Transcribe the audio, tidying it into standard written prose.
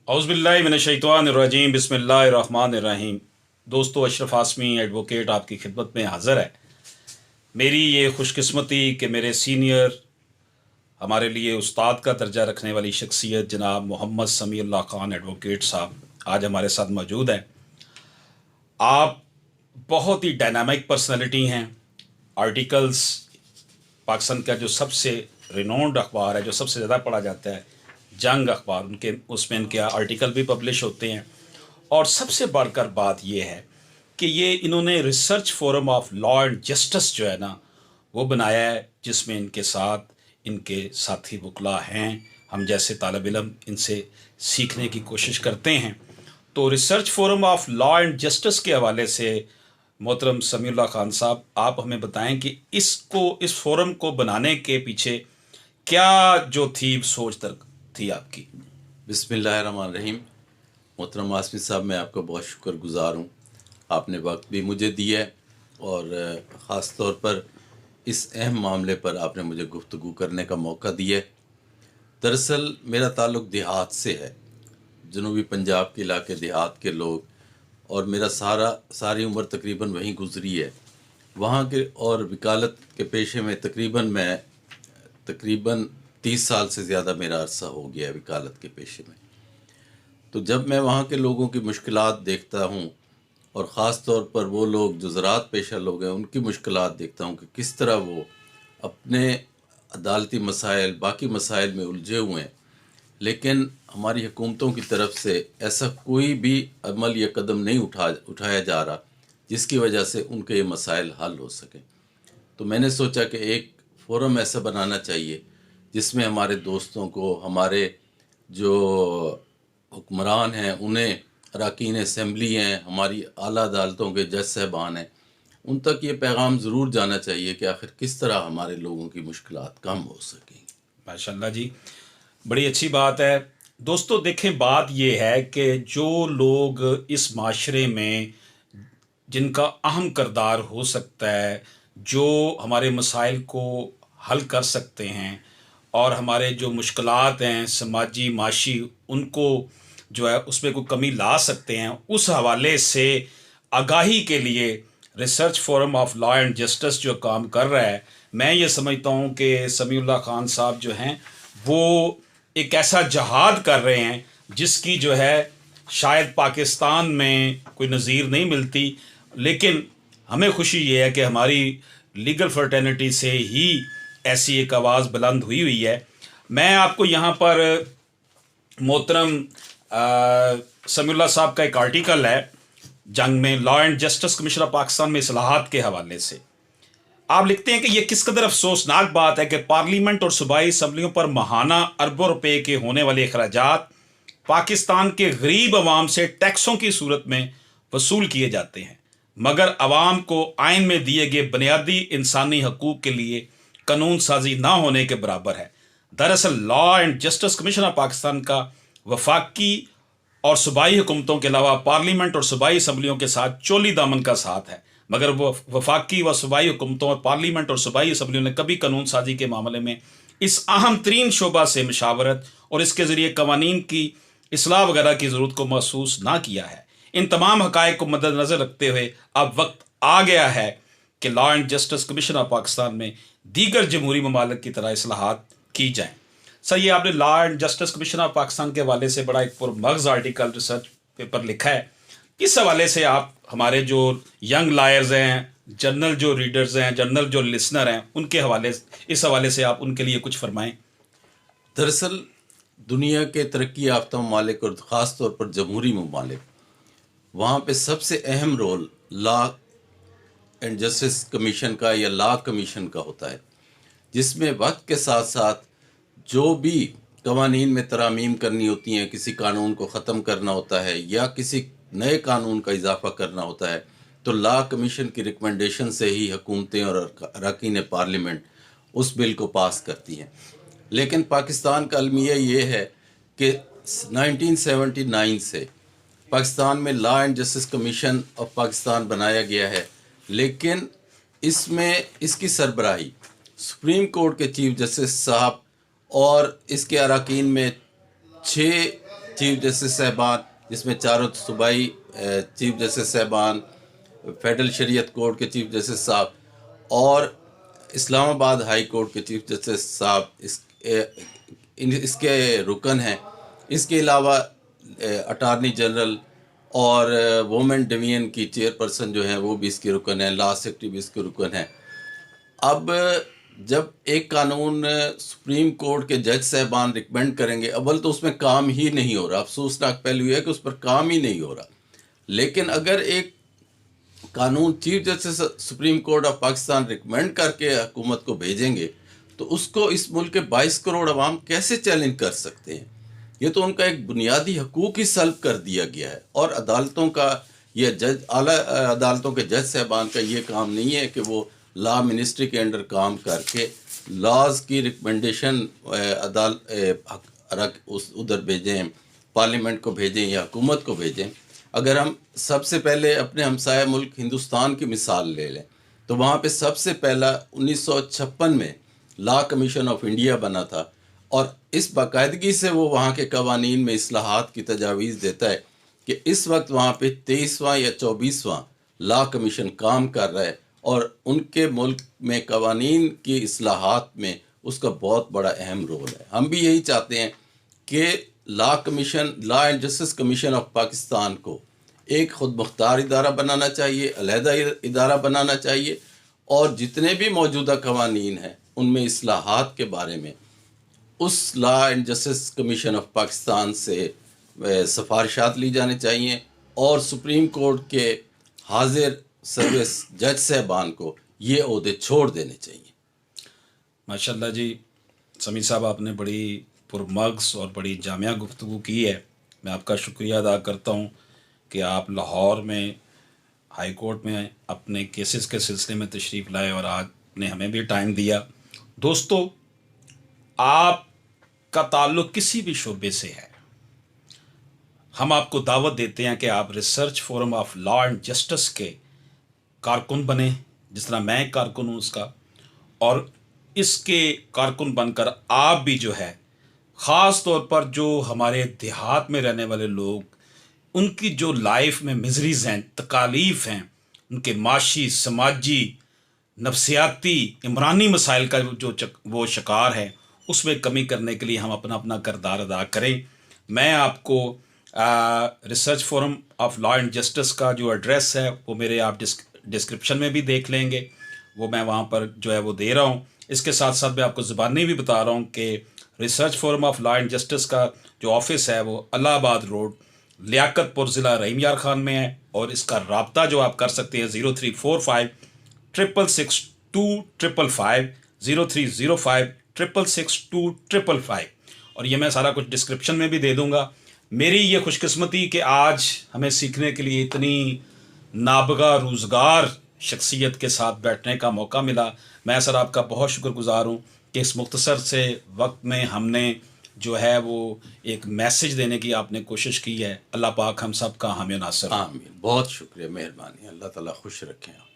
औज़ुबिल्लाहि मिनश्शैतानिर्रजीम बिस्मिल्लाहिर्रहमानिर्रहीम। दोस्तों, अशरफ आसमी एडवोकेट आपकी खिदमत में हाज़िर है। मेरी ये खुशकिस्मती कि मेरे सीनियर, हमारे लिए उस्ताद का दर्जा रखने वाली शख्सियत जनाब मोहम्मद समीउल्लाह खान एडवोकेट साहब आज हमारे साथ मौजूद हैं। आप बहुत ही डायनामिक पर्सनैलिटी हैं। आर्टिकल्स, पाकिस्तान का जो सबसे रिनोन्ड अखबार है, जो सबसे ज़्यादा पढ़ा जाता है, जंग अखबार, उनके उसमें इनके आर्टिकल भी पब्लिश होते हैं। और सबसे बढ़कर बात यह है कि ये इन्होंने research forum of law and justice जो है ना, वो बनाया है, जिसमें इनके साथ इनके साथी वकला हैं। हम जैसे तालिब इल्म इनसे सीखने की कोशिश करते हैं। तो research forum of law and justice के हवाले से मोहतरम समीउल्लाह खान साहब, आप हमें बताएं कि इस फोरम को बनाने के पीछे क्या जो थी सोच तक थी आपकी। बिस्मिल्लाहिर्रहमानिर्रहीम। मोहतरम आसमी साहब, मैं आपका बहुत शुक्रगुज़ार हूँ। आपने वक्त भी मुझे दिया है और ख़ास तौर पर इस अहम मामले पर आपने मुझे गुफ्तगू करने का मौका दिया है। दरअसल मेरा ताल्लुक़ देहात से है, जनूबी पंजाब के इलाके देहात के लोग, और मेरा सारी उम्र तकरीबन वहीं गुज़री है वहाँ के। और वकालत के पेशे में तकरीबन 30 साल से ज़्यादा मेरा अरसा हो गया है वकालत के पेशे में। तो जब मैं वहाँ के लोगों की मुश्किलात देखता हूँ, और ख़ास तौर पर वो लोग जो ज़राअत पेशा लोग हैं, उनकी मुश्किलात देखता हूँ कि किस तरह वो अपने अदालती मसाइल, बाकी मसाइल में उलझे हुए हैं, लेकिन हमारी हुकूमतों की तरफ से ऐसा कोई भी अमल या कदम नहीं उठाया जा रहा जिसकी वजह से उनके ये मसाइल हल हो सकें। तो मैंने सोचा कि एक फ़ोरम ऐसा बनाना चाहिए जिसमें हमारे दोस्तों को, हमारे जो हुक्मरान हैं उन्हें, अरकान असम्बली हैं, हमारी आला अदालतों के जज साहबान हैं, उन तक ये पैगाम ज़रूर जाना चाहिए कि आखिर किस तरह हमारे लोगों की मुश्किलात कम हो सकेंगी। माशाल्लाह जी, बड़ी अच्छी बात है। दोस्तों देखें, बात ये है कि जो लोग इस माशरे में जिनका अहम किरदार हो सकता है, जो हमारे मसाइल को हल कर सकते हैं और हमारे जो मुश्किलात हैं समाजी माशी, उनको जो है उसमें कोई कमी ला सकते हैं, उस हवाले से आगाही के लिए research forum of law and justice जो काम कर रहा है, मैं ये समझता हूँ कि समीउल्लाह खान साहब जो हैं वो एक ऐसा जहाद कर रहे हैं जिसकी जो है शायद पाकिस्तान में कोई नज़ीर नहीं मिलती। लेकिन हमें खुशी ये है कि हमारी लीगल फ्रेटर्निटी से ही ऐसी एक आवाज़ बुलंद हुई है। मैं आपको यहाँ पर मोहतरम समीउल्लाह साहब का एक आर्टिकल है जंग में, law and justice commission of Pakistan में इस्लाहात के हवाले से। आप लिखते हैं कि यह किस कदर अफसोसनाक बात है कि पार्लियामेंट और सूबाई असम्बलियों पर माहाना अरबों रुपए के होने वाले अखराजात पाकिस्तान के गरीब अवाम से टैक्सों की सूरत में वसूल किए जाते हैं, मगर अवाम को आइन में दिए गए बुनियादी इंसानी हकूक़ के लिए कानून साजी ना होने के बराबर है। दरअसल law and justice commission of Pakistan का वफाकी और सूबाई हुकूमतों के अलावा पार्लियामेंट और सूबाई असम्बलियों के साथ चोली दामन का साथ है, मगर वो वफाकी व सूबाई हुकूमतों और पार्लियामेंट और सूबाई असम्बलियों ने कभी कानून साजी के मामले में इस अहम तरीन शोबा से मशावरत और इसके ज़रिए कवानीन की इसलाह वगैरह की ज़रूरत को महसूस ना किया है। इन तमाम हक़ाइक़ को मद्देनज़र रखते हुए अब वक्त आ गया है कि law and justice commission of Pakistan में दीगर जमहूरी ममालिक की तरह इस्लाहात की जाएँ। सर, ये आपने law and justice commission of Pakistan के हवाले से बड़ा एक पुरमग़ज़ आर्टिकल रिसर्च पेपर लिखा है। इस हवाले से आप हमारे जो यंग लायर्स हैं, जर्नल जो रीडर्स हैं, जर्नल जो लिसनर हैं, उनके हवाले, इस हवाले से आप उनके लिए कुछ फरमाएं। दरअसल दुनिया के तरक्की याफ्ता ममालिक और ख़ास तौर पर जमहूरी ममालिक, वहाँ पे सबसे अहम role law and justice commission का या लॉ कमीशन का होता है, जिसमें वक्त के साथ साथ जो भी कवानीन में तरामीम करनी होती हैं, किसी कानून को ख़त्म करना होता है या किसी नए कानून का इजाफ़ा करना होता है, तो लॉ कमीशन की रिकमेंडेशन से ही हुकूमतें और अरकान पार्लियामेंट उस बिल को पास करती हैं। लेकिन पाकिस्तान का अलमिया ये है कि 1979 से पाकिस्तान में law and justice commission of Pakistan बनाया गया है, लेकिन इसमें इसकी सरबराही सुप्रीम कोर्ट के चीफ जस्टिस साहब और इसके अरकान में 6 چیف جسٹس صاحبان، جس میں چاروں صوبائی چیف جسٹس صاحبان، فیڈرل شریعت کورٹ کے چیف جسٹس صاحب اور اسلام آباد ہائی کورٹ کے چیف جسٹس صاحب اس کے رکن ہیں۔ اس کے علاوہ اٹارنی جنرل اور وومن ڈویژن کی چیئر پرسن جو ہیں وہ بھی اس کے رکن ہیں، لا سیکرٹری بھی اس کے رکن ہیں۔ اب جب ایک قانون سپریم کورٹ کے جج صاحبان ریکمینڈ کریں گے، اول تو اس میں کام ہی نہیں ہو رہا، افسوسناک پہلو یہ ہے کہ اس پر کام ہی نہیں ہو رہا۔ لیکن اگر ایک قانون chief justice supreme court of Pakistan recommend کر کے حکومت کو بھیجیں گے تو اس کو اس ملک کے 22 کروڑ عوام کیسے چیلنج کر سکتے ہیں؟ یہ تو ان کا ایک بنیادی حقوق ہی سلب کر دیا گیا ہے۔ اور عدالتوں کا یہ اعلیٰ عدالتوں کے جج صاحبان کا یہ کام نہیں ہے کہ وہ لا منسٹری کے انڈر کام کر کے لاز کی ریکمنڈیشن ادھر بھیجیں، پارلیمنٹ کو بھیجیں یا حکومت کو بھیجیں۔ اگر ہم سب سے پہلے اپنے ہمسایہ ملک ہندوستان کی مثال لے لیں تو وہاں پہ سب سے پہلا 1956 میں لا کمیشن آف انڈیا بنا تھا، اور اس باقاعدگی سے وہ وہاں کے قوانین میں اصلاحات کی تجاویز دیتا ہے کہ اس وقت وہاں پہ 23واں یا 24واں لا کمیشن کام کر رہا ہے، اور ان کے ملک میں قوانین کی اصلاحات میں اس کا بہت بڑا اہم رول ہے۔ ہم بھی یہی چاہتے ہیں کہ لا and justice commission of Pakistan کو ایک خود مختار ادارہ بنانا چاہیے، علیحدہ ادارہ بنانا چاہیے، اور جتنے بھی موجودہ قوانین ہیں ان میں اصلاحات کے بارے میں اس law and justice commission of Pakistan سے سفارشات لی جانے چاہیے، اور سپریم کورٹ کے حاضر سروس جج صاحبان کو یہ عہدے چھوڑ دینے چاہیے۔ ماشاءاللہ جی، سمیع صاحب آپ نے بڑی پرمغز اور بڑی جامعہ گفتگو کی ہے۔ میں آپ کا شکریہ ادا کرتا ہوں کہ آپ لاہور میں ہائی کورٹ میں اپنے کیسز کے سلسلے میں تشریف لائے اور آج نے ہمیں بھی ٹائم دیا۔ دوستو، آپ کا تعلق کسی بھی شعبے سے ہے، ہم آپ کو دعوت دیتے ہیں کہ آپ research forum of law and justice کے کارکن بنیں، جس طرح میں ایک کارکن ہوں اس کا، اور اس کے کارکن بن کر آپ بھی جو ہے خاص طور پر جو ہمارے دیہات میں رہنے والے لوگ، ان کی جو لائف میں مزریز ہیں، تکالیف ہیں، ان کے معاشی، سماجی، نفسیاتی، عمرانی مسائل کا جو وہ شکار ہیں، اس میں کمی کرنے کے لیے ہم اپنا اپنا کردار ادا کریں۔ میں آپ کو research forum of law and justice کا جو ایڈریس ہے وہ میرے آپ ڈسکرپشن میں بھی دیکھ لیں گے، وہ میں وہاں پر جو ہے وہ دے رہا ہوں۔ اس کے ساتھ ساتھ میں آپ کو زبانی بھی بتا رہا ہوں کہ research forum of law and justice کا جو آفس ہے وہ الہ آباد روڈ، لیاقت پور، ضلع رحیم یار خان میں ہے، اور اس کا رابطہ جو آپ کر سکتے ہیں 0345 666 2555 0305 666 2555، اور یہ میں سارا کچھ ڈسکرپشن میں بھی دے دوں گا۔ میری یہ خوش قسمتی کہ آج ہمیں سیکھنے کے لیے اتنی نابغہ روزگار شخصیت کے ساتھ بیٹھنے کا موقع ملا۔ میں سر آپ کا بہت شکر گزار ہوں کہ اس مختصر سے وقت میں ہم نے جو ہے وہ ایک میسج دینے کی آپ نے کوشش کی ہے۔ اللہ پاک ہم سب کا حامی و ناصر۔ آمین، بہت شکریہ، مہربانی، اللہ تعالیٰ خوش رکھیں آپ۔